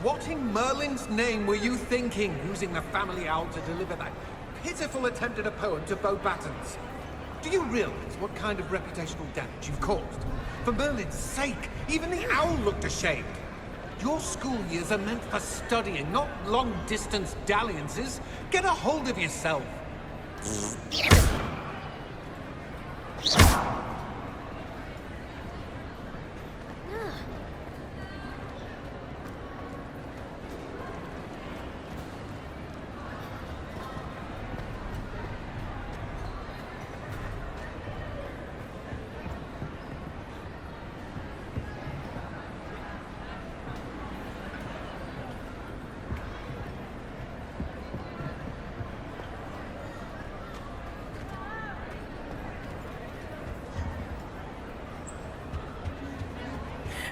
What in Merlin's name were you thinking, using the family owl to deliver that pitiful attempt at a poem to Beau Battens? Do you realize what kind of reputational damage you've caused? For Merlin's sake, even the owl looked ashamed. Your school years are meant for studying, not long-distance dalliances. Get a hold of yourself.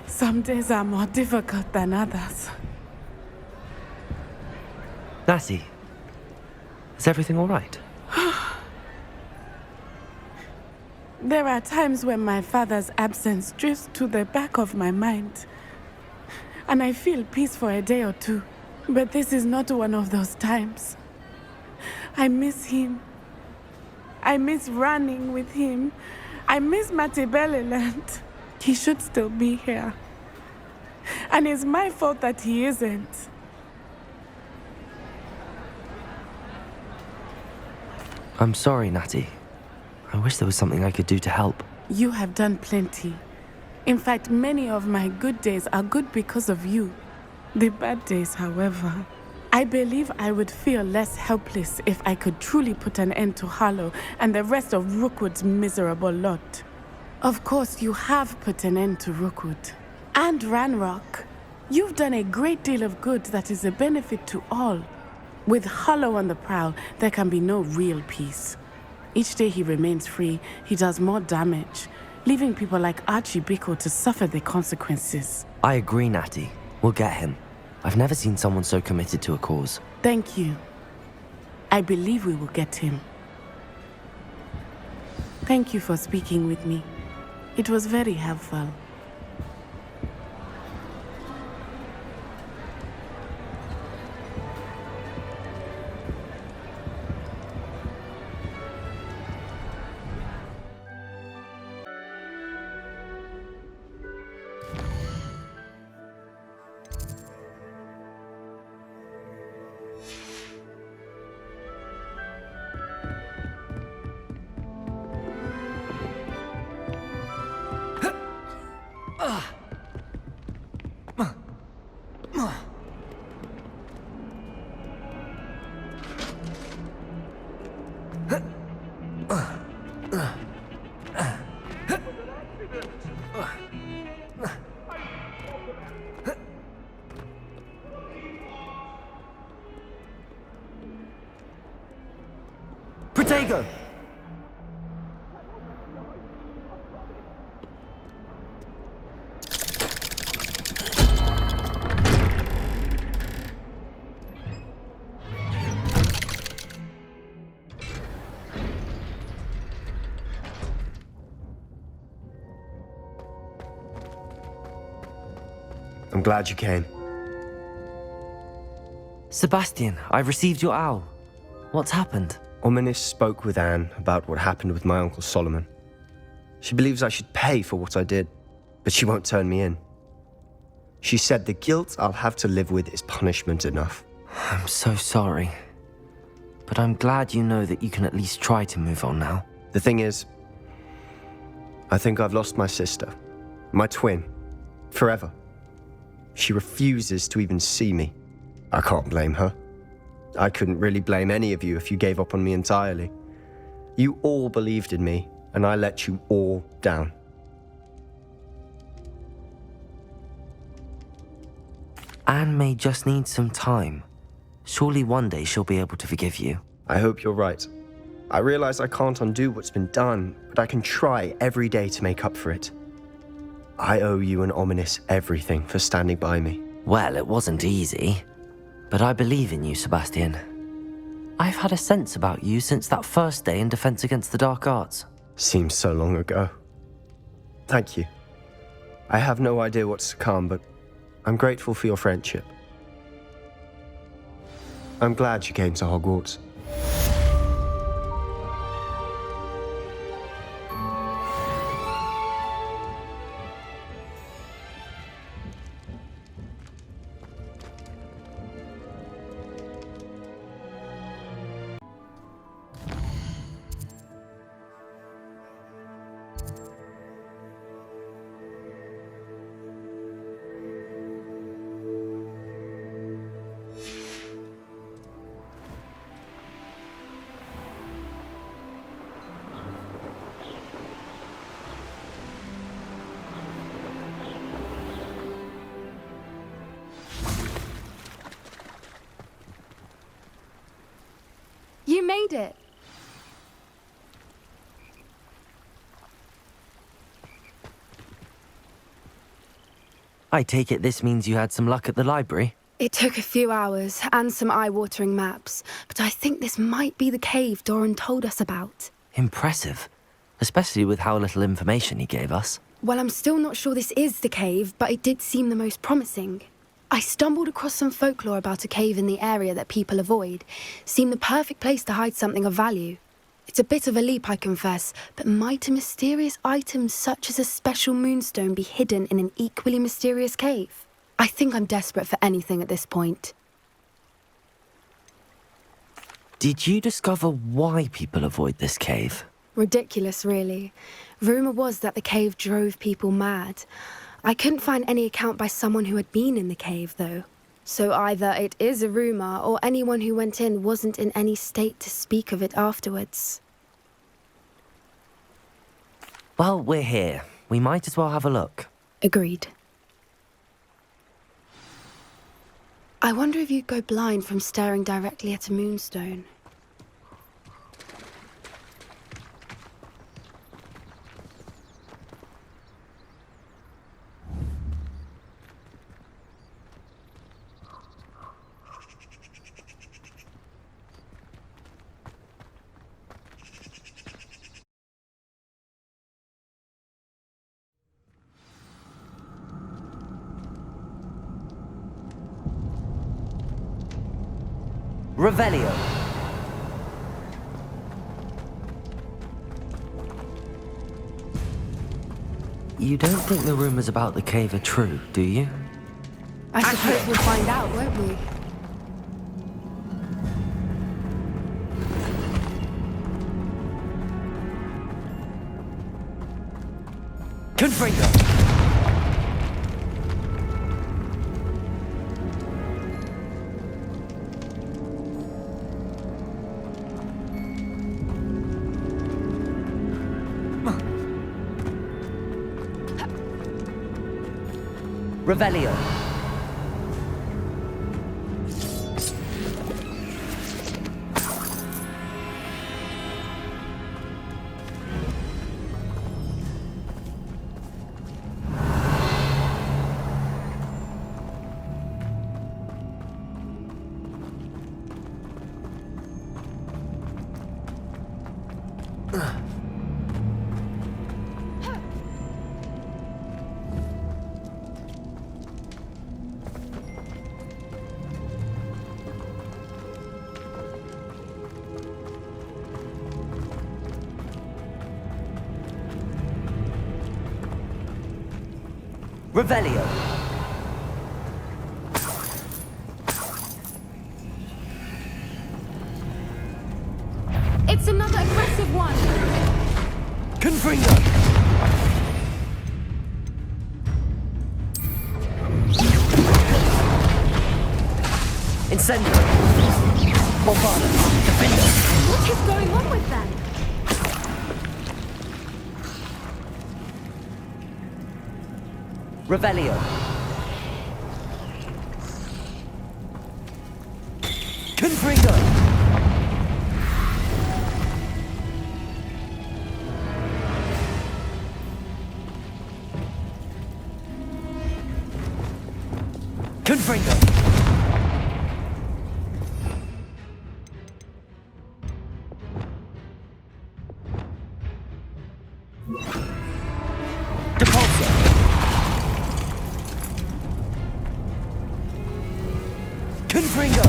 Some days are more difficult than others. Natty, is everything all right? There are times when my father's absence drifts to the back of my mind, and I feel peace for a day or two. But this is not one of those times. I miss him. I miss running with him. I miss Matibeleland. He should still be here. And it's my fault that he isn't. I'm sorry, Natty. I wish there was something I could do to help. You have done plenty. In fact, many of my good days are good because of you. The bad days, however, I believe I would feel less helpless if I could truly put an end to Harlow and the rest of Rookwood's miserable lot. Of course, you have put an end to Rookwood. And Ranrock. You've done a great deal of good that is a benefit to all. With Harlow on the prowl, there can be no real peace. Each day he remains free, he does more damage, leaving people like Archie Bickle to suffer the consequences. I agree, Natty. We'll get him. I've never seen someone so committed to a cause. Thank you. I believe we will get him. Thank you for speaking with me. It was very helpful. Protego! I'm glad you came. Sebastian, I've received your owl. What's happened? Ominis spoke with Anne about what happened with my Uncle Solomon. She believes I should pay for what I did, but she won't turn me in. She said the guilt I'll have to live with is punishment enough. I'm so sorry. But I'm glad you know that you can at least try to move on now. The thing is, I think I've lost my sister, my twin, forever. She refuses to even see me. I can't blame her. I couldn't really blame any of you if you gave up on me entirely. You all believed in me, and I let you all down. Anne may just need some time. Surely one day she'll be able to forgive you. I hope you're right. I realize I can't undo what's been done, but I can try every day to make up for it. I owe you and Ominis everything for standing by me. Well, it wasn't easy. But I believe in you, Sebastian. I've had a sense about you since that first day in Defense Against the Dark Arts. Seems so long ago. Thank you. I have no idea what's to come, but I'm grateful for your friendship. I'm glad you came to Hogwarts. You made it! I take it this means you had some luck at the library? It took a few hours and some eye-watering maps, but I think this might be the cave Doran told us about. Impressive. Especially with how little information he gave us. Well, I'm still not sure this is the cave, but it did seem the most promising. I stumbled across some folklore about a cave in the area that people avoid. Seemed the perfect place to hide something of value. It's a bit of a leap, I confess, but might a mysterious item such as a special moonstone be hidden in an equally mysterious cave? I think I'm desperate for anything at this point. Did you discover why people avoid this cave? Ridiculous, really. Rumour was that the cave drove people mad. I couldn't find any account by someone who had been in the cave, though. So either it is a rumour, or anyone who went in wasn't in any state to speak of it afterwards. Well, we're here. We might as well have a look. Agreed. I wonder if you'd go blind from staring directly at a moonstone. Revelio. You don't think the rumors about the cave are true, do you? I suppose we'll find out, won't we? Confringo! Revelio. Revelio. It's another aggressive one! Confringo. Incendio. Bombardment. Defender. What is going on with them? Revelio. Confringo. Confringo. Depulso. Confringo.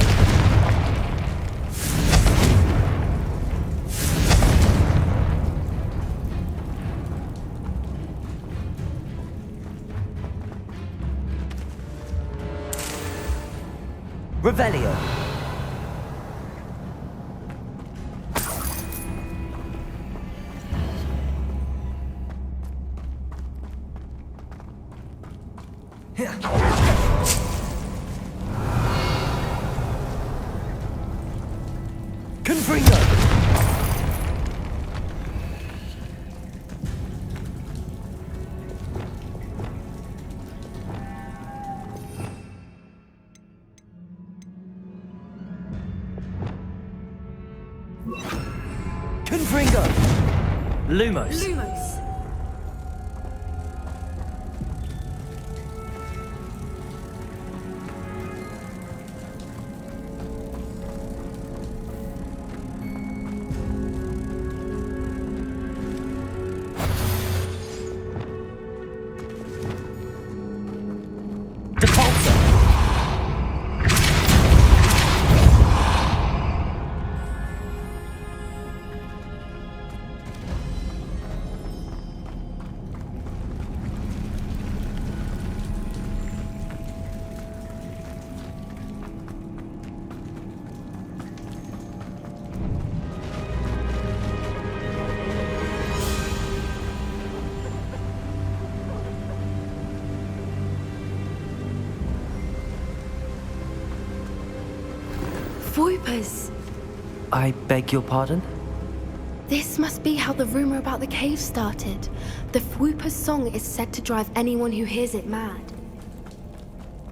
Revelio. Confringo. Confringo. Lumos. Lumos. Depulso. Voipers. I beg your pardon? This must be how the rumor about the cave started. The Fwooper's song is said to drive anyone who hears it mad.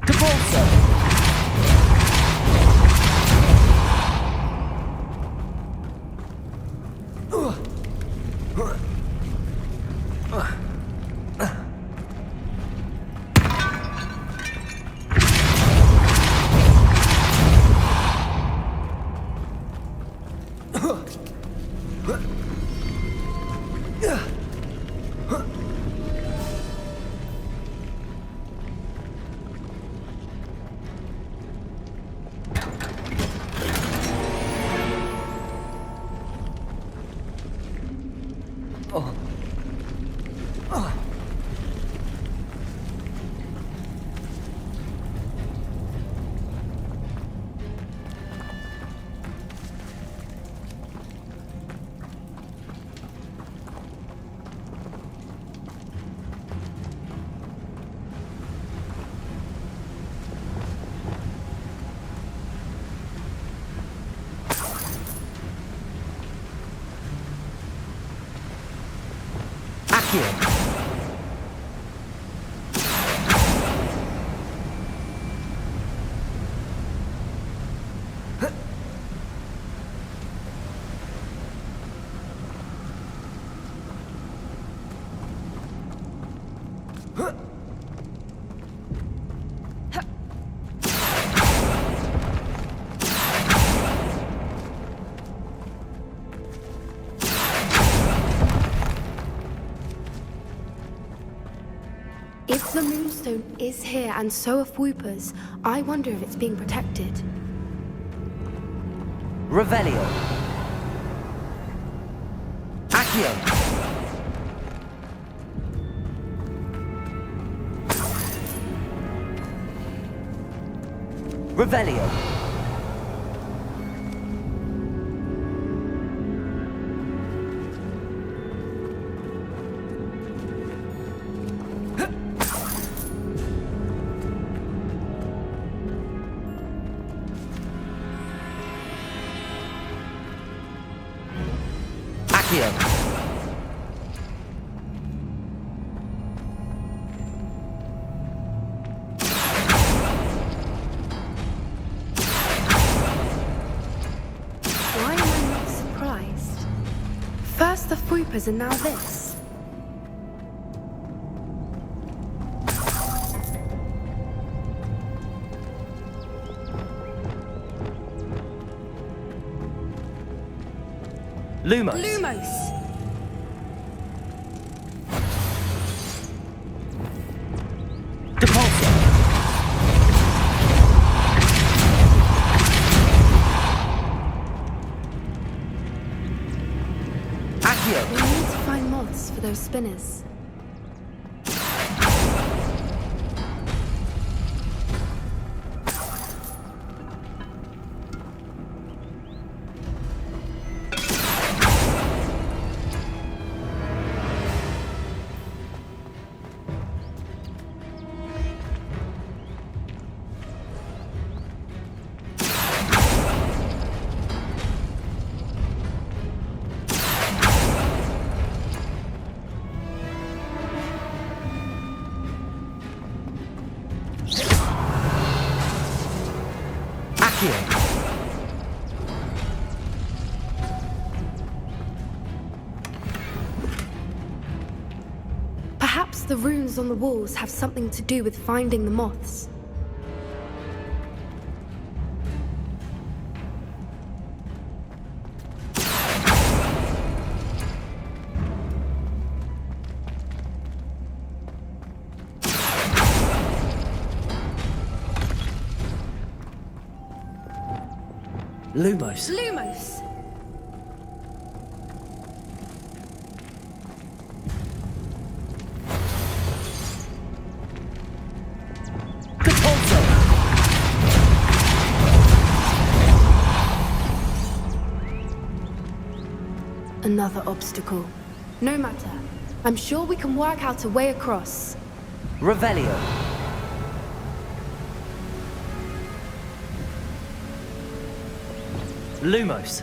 Depulso. Akhir. If the Moonstone is here and so are Fwoopers, I wonder if it's being protected. Revelio. Accio. Revelio. Accio. Why am I not surprised? First the Fwoopers and now this. Lumos. Lumos! Depulso. Accio. We need to find moths for those spinners. Accio. Perhaps the runes on the walls have something to do with finding the moths. Lumos. Lumos! Another obstacle. No matter. I'm sure we can work out a way across. Revelio. Lumos.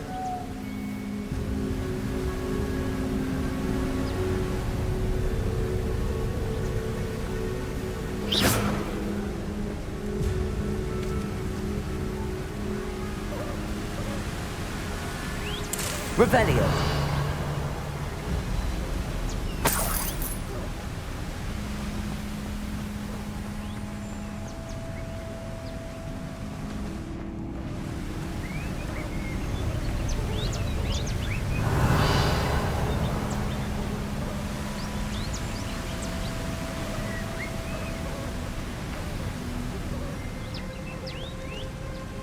Revelio.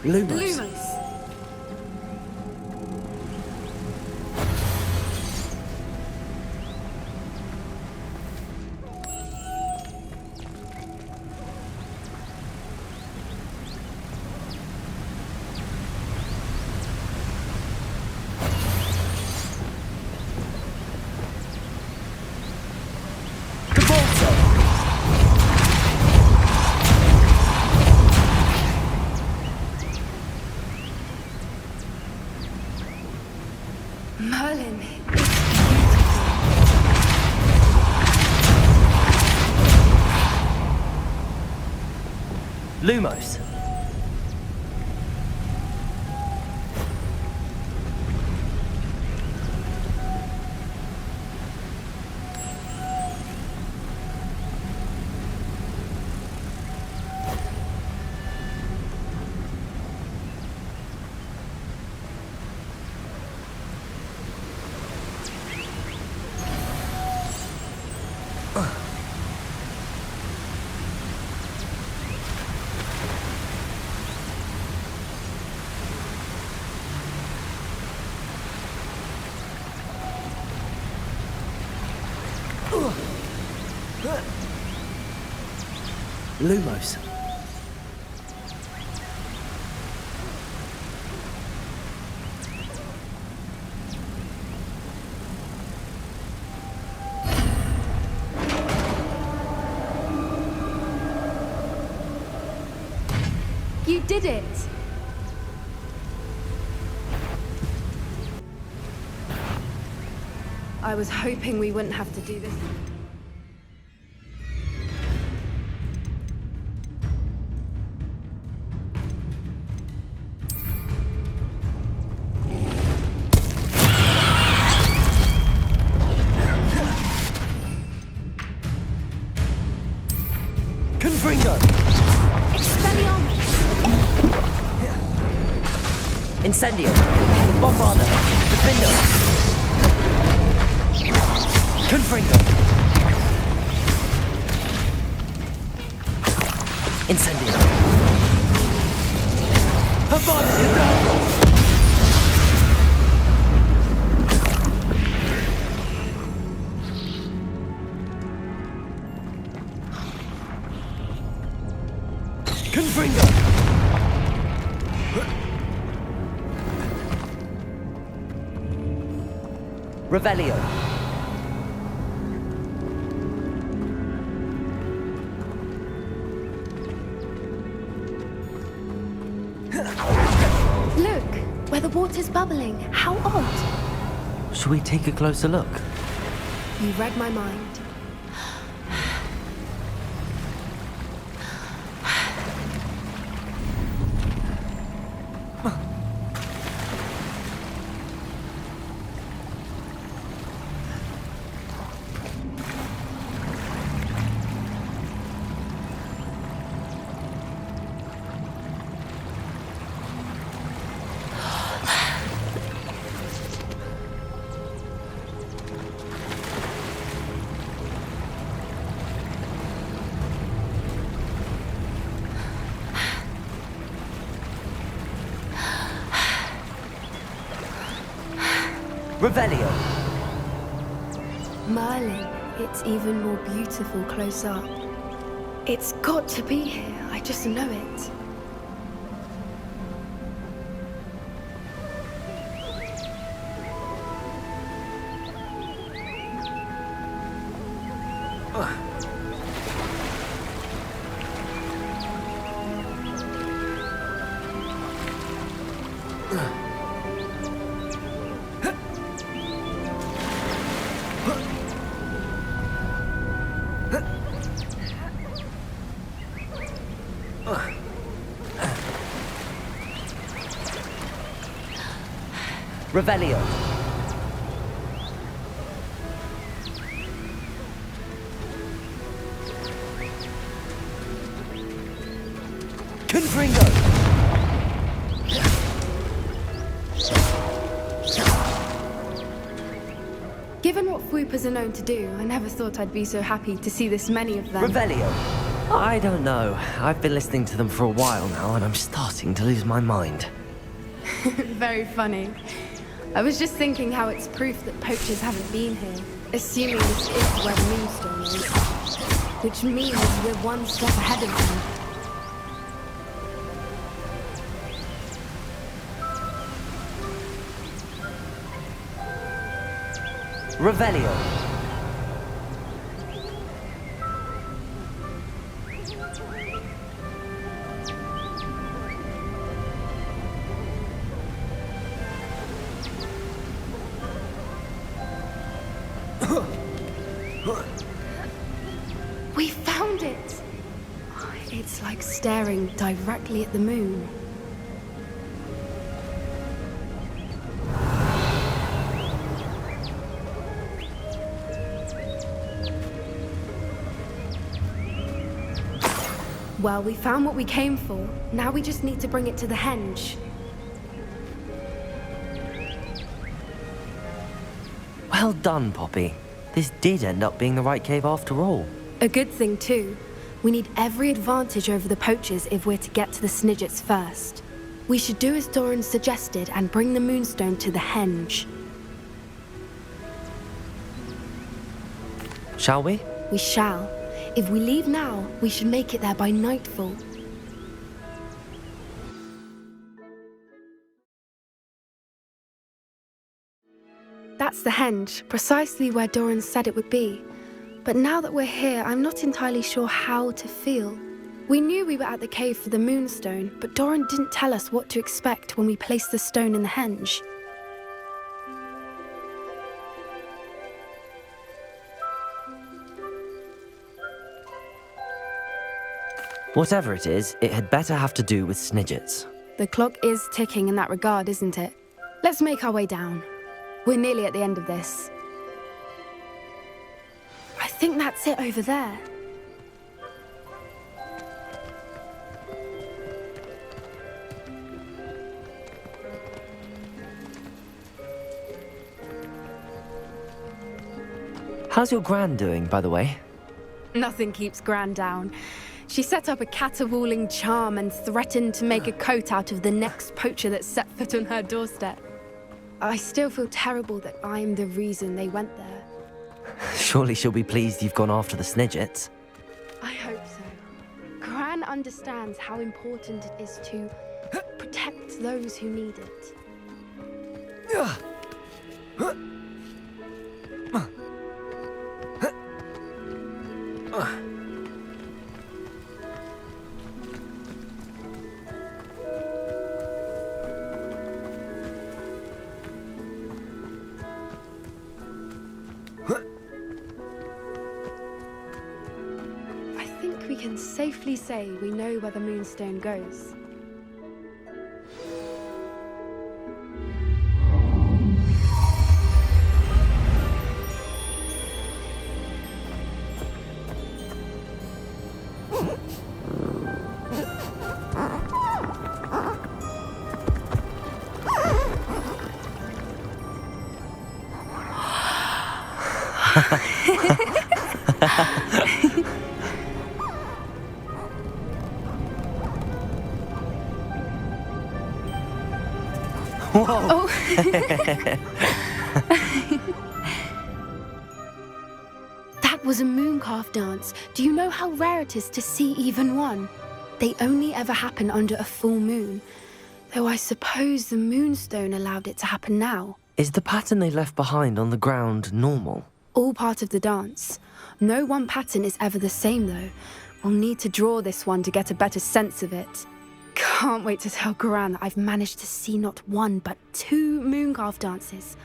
Lumos. Lumos! Merlin, it's beautiful. Lumos. Lumos. You did it! I was hoping we wouldn't have to do this. Confringo. Expelliarmus! Incendio. Bombarda. Defendo. Confringo. Incendio. Avalanche. Confringo. Revelio. Look, where the water's bubbling. How odd. Shall we take a closer look? You read my mind. Revelio. Merlin, it's even more beautiful close up. It's got to be here, I just know it. Revelio. Confringo. Given what Fwoopers are known to do, I never thought I'd be so happy to see this many of them. Revelio. I don't know. I've been listening to them for a while now, and I'm starting to lose my mind. Very funny. I was just thinking how it's proof that poachers haven't been here, assuming this is where the Moonstone is. Which means we're one step ahead of them. Revelio. We found it! It's like staring directly at the moon. Well, we found what we came for. Now we just need to bring it to the henge. Well done, Poppy. This did end up being the right cave after all. A good thing, too. We need every advantage over the poachers if we're to get to the Snidgets first. We should do as Doran suggested and bring the Moonstone to the henge. Shall we? We shall. If we leave now, we should make it there by nightfall. That's the henge, precisely where Doran said it would be. But now that we're here, I'm not entirely sure how to feel. We knew we were at the cave for the Moonstone, but Doran didn't tell us what to expect when we placed the stone in the henge. Whatever it is, it had better have to do with Snidgets. The clock is ticking in that regard, isn't it? Let's make our way down. We're nearly at the end of this. I think that's it over there. How's your Gran doing, by the way? Nothing keeps Gran down. She set up a caterwauling charm and threatened to make a coat out of the next poacher that set foot on her doorstep. I still feel terrible that I'm the reason they went there. Surely she'll be pleased you've gone after the Snidgets. I hope so. Gran understands how important it is to protect those who need it. I think we can safely say we know where the Moonstone goes. Whoa! Oh. That was a mooncalf dance. Do you know how rare it is to see even one? They only ever happen under a full moon. Though I suppose the moonstone allowed it to happen now. Is the pattern they left behind on the ground normal? All part of the dance. No one pattern is ever the same, though. We'll need to draw this one to get a better sense of it. Can't wait to tell Gran that I've managed to see not one, but 2 mooncalf dances.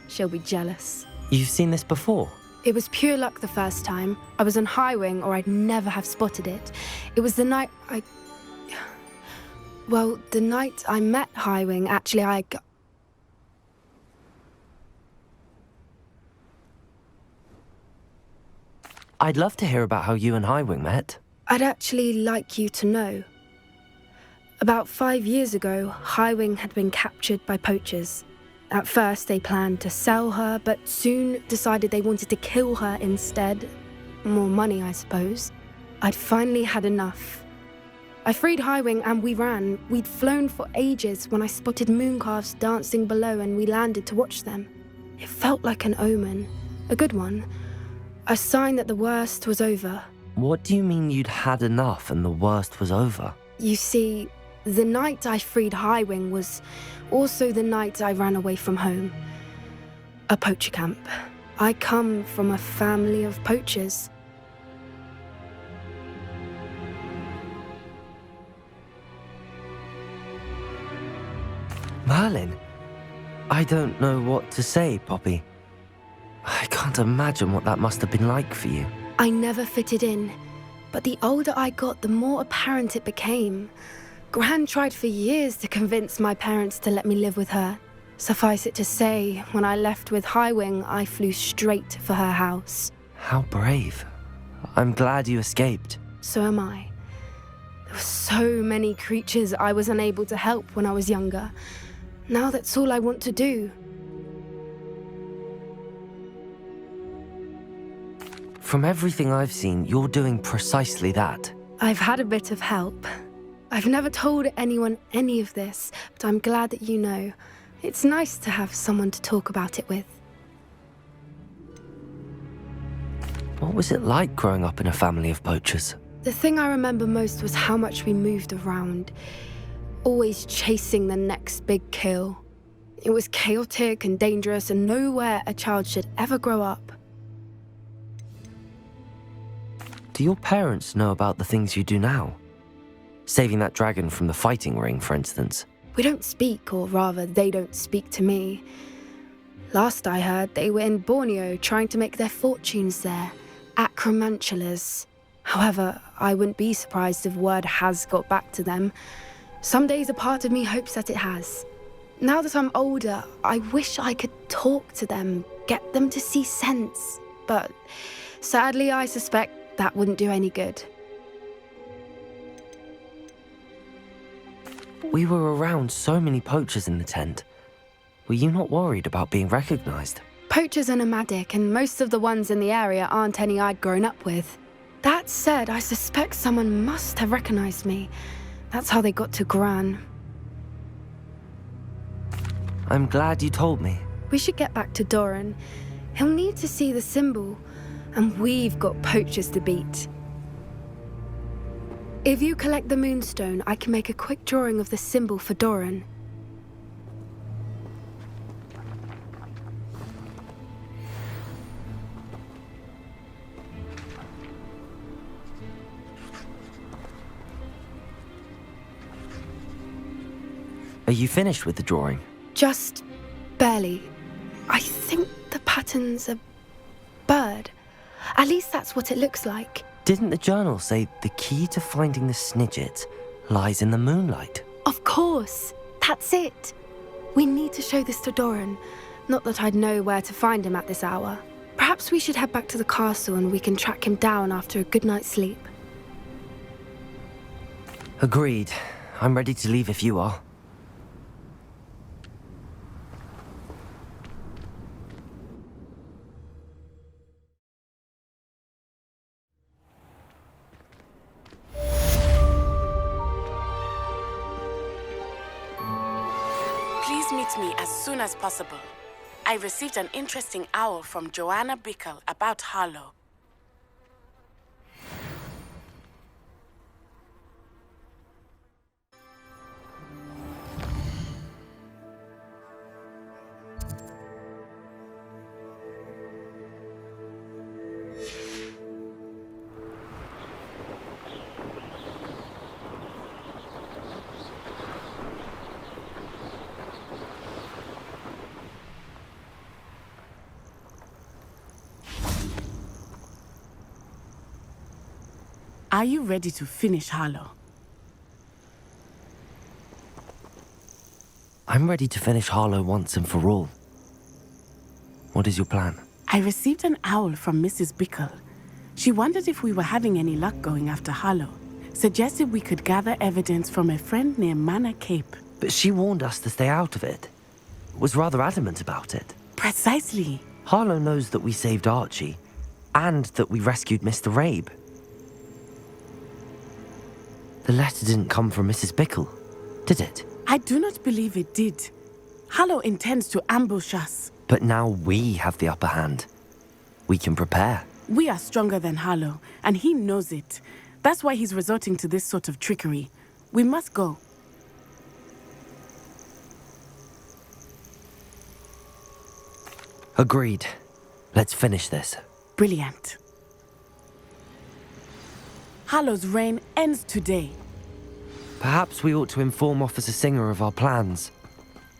She'll be jealous. You've seen this before? It was pure luck the first time. I was on Highwing, or I'd never have spotted it. It was the night Well, the night I met Highwing, actually, I'd love to hear about how you and Highwing met. I'd actually like you to know. About 5 years ago, Highwing had been captured by poachers. At first, they planned to sell her, but soon decided they wanted to kill her instead. More money, I suppose. I'd finally had enough. I freed Highwing and we ran. We'd flown for ages when I spotted mooncalves dancing below and we landed to watch them. It felt like an omen. A good one. A sign that the worst was over. What do you mean you'd had enough and the worst was over? You see, the night I freed Highwing was also the night I ran away from home. A poacher camp. I come from a family of poachers. Merlin? I don't know what to say, Poppy. I can't imagine what that must have been like for you. I never fitted in, but the older I got, the more apparent it became. Gran tried for years to convince my parents to let me live with her. Suffice it to say, when I left with Highwing, I flew straight for her house. How brave. I'm glad you escaped. So am I. There were so many creatures I was unable to help when I was younger. Now that's all I want to do. From everything I've seen, you're doing precisely that. I've had a bit of help. I've never told anyone any of this, but I'm glad that you know. It's nice to have someone to talk about it with. What was it like growing up in a family of poachers? The thing I remember most was how much we moved around, always chasing the next big kill. It was chaotic and dangerous, and nowhere a child should ever grow up. Do your parents know about the things you do now? Saving that dragon from the fighting ring, for instance. We don't speak, or rather, they don't speak to me. Last I heard, they were in Borneo trying to make their fortunes there, acromantulas. However, I wouldn't be surprised if word has got back to them. Some days a part of me hopes that it has. Now that I'm older, I wish I could talk to them, get them to see sense. But sadly, I suspect that wouldn't do any good. We were around so many poachers in the tent. Were you not worried about being recognized? Poachers are nomadic, and most of the ones in the area aren't any I'd grown up with. That said, I suspect someone must have recognized me. That's how they got to Gran. I'm glad you told me. We should get back to Doran. He'll need to see the symbol, and we've got poachers to beat. If you collect the moonstone, I can make a quick drawing of the symbol for Doran. Are you finished with the drawing? Just barely. I think the pattern's a bird. At least that's what it looks like. Didn't the journal say the key to finding the Snidget lies in the moonlight? Of course. That's it. We need to show this to Doran. Not that I'd know where to find him at this hour. Perhaps we should head back to the castle and we can track him down after a good night's sleep. Agreed. I'm ready to leave if you are. Please meet me as soon as possible. I received an interesting owl from Joanna Bickle about Harlow. Are you ready to finish Harlow? I'm ready to finish Harlow once and for all. What is your plan? I received an owl from Mrs. Bickle. She wondered if we were having any luck going after Harlow. Suggested we could gather evidence from a friend near Manor Cape. But she warned us to stay out of it. Was rather adamant about it. Precisely. Harlow knows that we saved Archie, and that we rescued Mr. Rabe. The letter didn't come from Mrs. Bickle, did it? I do not believe it did. Harlow intends to ambush us. But now we have the upper hand. We can prepare. We are stronger than Harlow, and he knows it. That's why he's resorting to this sort of trickery. We must go. Agreed. Let's finish this. Brilliant. Harlow's reign ends today. Perhaps we ought to inform Officer Singer of our plans.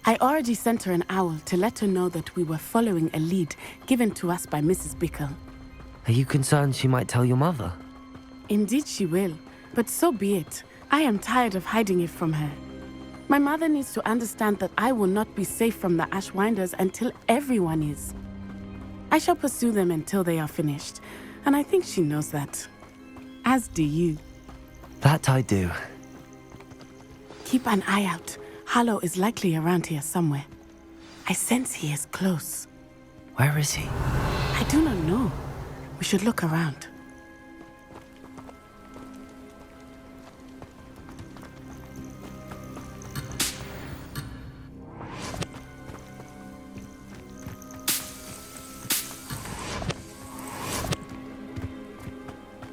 I already sent her an owl to let her know that we were following a lead given to us by Mrs. Bickle. Are you concerned she might tell your mother? Indeed she will, but so be it. I am tired of hiding it from her. My mother needs to understand that I will not be safe from the Ashwinders until everyone is. I shall pursue them until they are finished, and I think she knows that. As do you. That I do. Keep an eye out. Harlow is likely around here somewhere. I sense he is close. Where is he? I do not know. We should look around.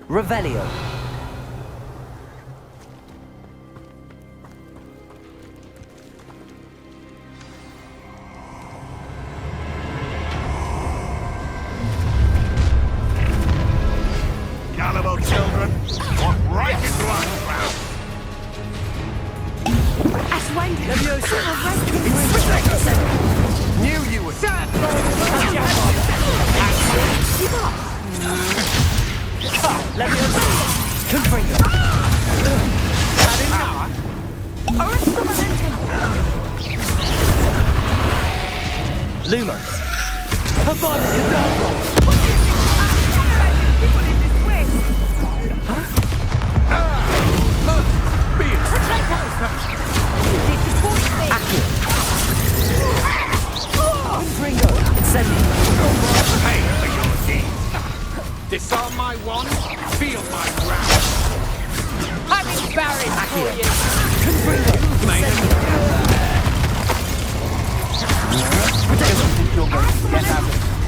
Revelio. Gullible children, walk right into our crowd. Knew you would. Lumos. Disarm my wand, feel my wrath. I'm embarrassed for you.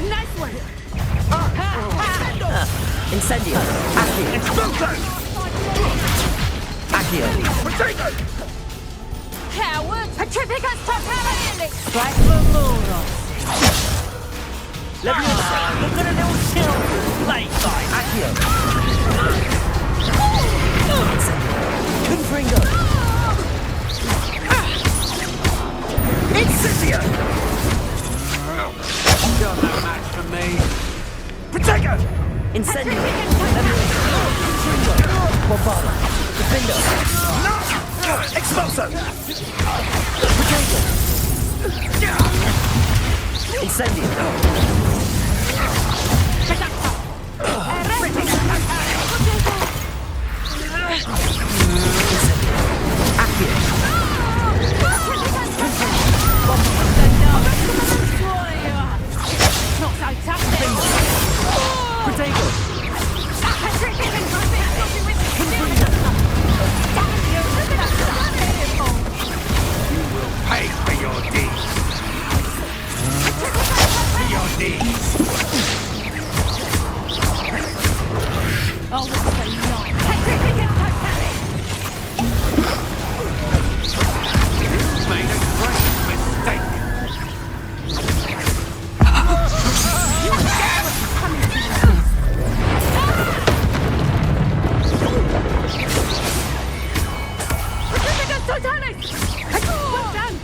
Nice one. Incendio. Accio. Coward. Petrificus totality. Strike the Moros. Leviosa. Look at a little chill. Late side. Accio. Confringo. Incendio. You're no match for me. Protego. Incendio. Confringo. Bombarda. Defendo. Expulso. Protego. Incendio. You will pay for your deeds. Brutales! Well done!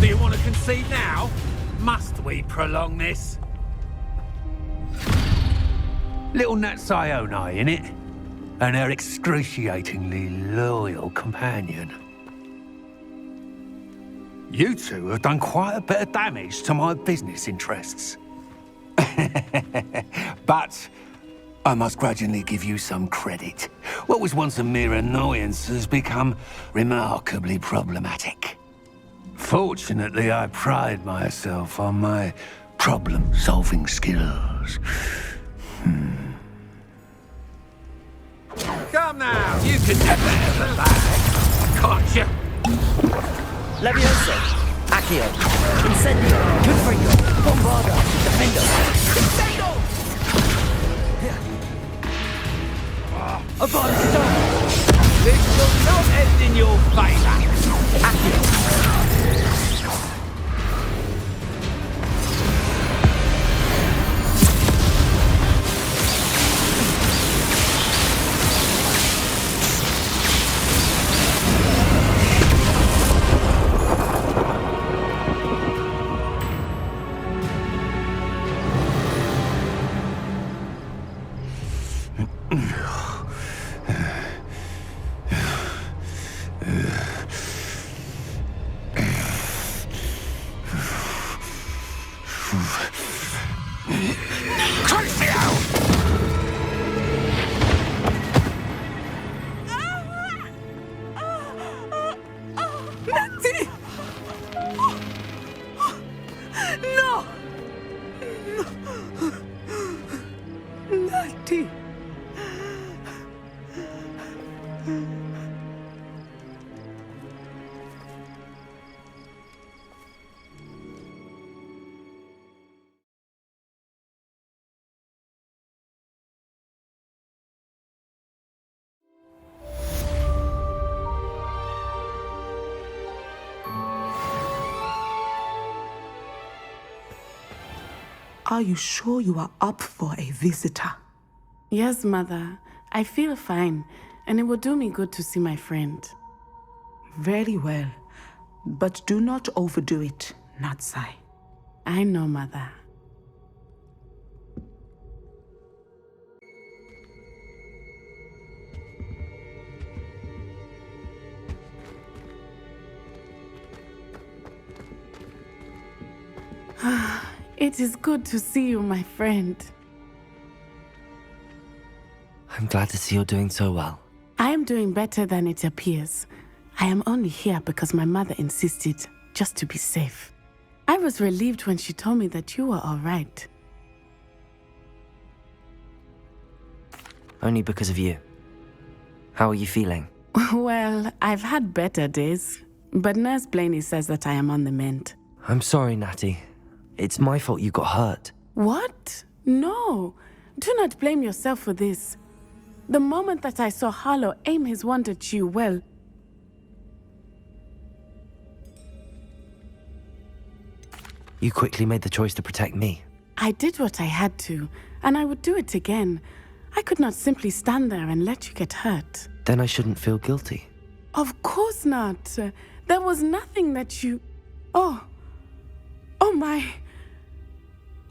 Do you want to concede now? Must we prolong this? Little Nat Sioni, innit? And her excruciatingly loyal companion. You two have done quite a bit of damage to my business interests. But I must grudgingly give you some credit. What was once a mere annoyance has become remarkably problematic. Fortunately, I pride myself on my problem-solving skills. Come now, you can do better than that, can't you? Leviosa, akhir, incendio, infrio, bombarda, defendo, incendio! Avalanche! This will not end in your favor. Akhir! Are you sure you are up for a visitor? Yes, Mother. I feel fine, and it will do me good to see my friend. Very well. But do not overdo it, Natsai. I know, Mother. It is good to see you, my friend. I'm glad to see you're doing so well. I am doing better than it appears. I am only here because my mother insisted, just to be safe. I was relieved when she told me that you were all right. Only because of you. How are you feeling? Well, I've had better days, but Nurse Blaney says that I am on the mend. I'm sorry, Natty. It's my fault you got hurt. What? No. Do not blame yourself for this. The moment that I saw Harlow aim his wand at you, well... You quickly made the choice to protect me. I did what I had to, and I would do it again. I could not simply stand there and let you get hurt. Then I shouldn't feel guilty. Of course not. There was nothing that you... Oh my...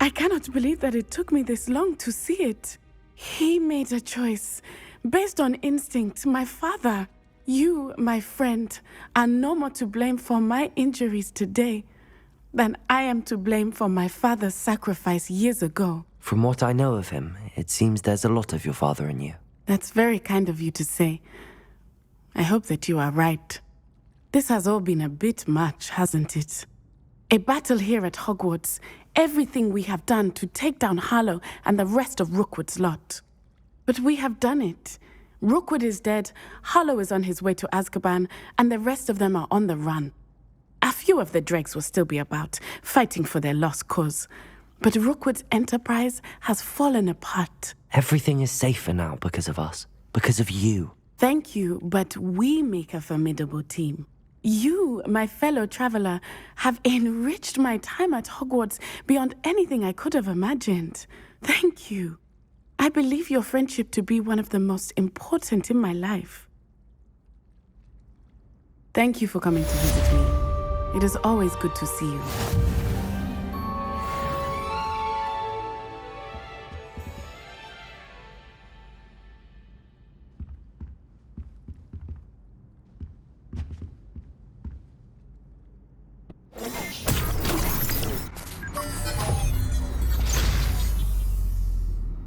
I cannot believe that it took me this long to see it. He made a choice. Based on instinct, my father. You, my friend, are no more to blame for my injuries today than I am to blame for my father's sacrifice years ago. From what I know of him, it seems there's a lot of your father in you. That's very kind of you to say. I hope that you are right. This has all been a bit much, hasn't it? A battle here at Hogwarts, everything we have done to take down Harlow and the rest of Rookwood's lot. But we have done it. Rookwood is dead, Harlow is on his way to Azkaban, and the rest of them are on the run. A few of the dregs will still be about, fighting for their lost cause. But Rookwood's enterprise has fallen apart. Everything is safer now because of us. Because of you. Thank you, but we make a formidable team. You, my fellow traveler, have enriched my time at Hogwarts beyond anything I could have imagined. Thank you. I believe your friendship to be one of the most important in my life. Thank you for coming to visit me. It is always good to see you.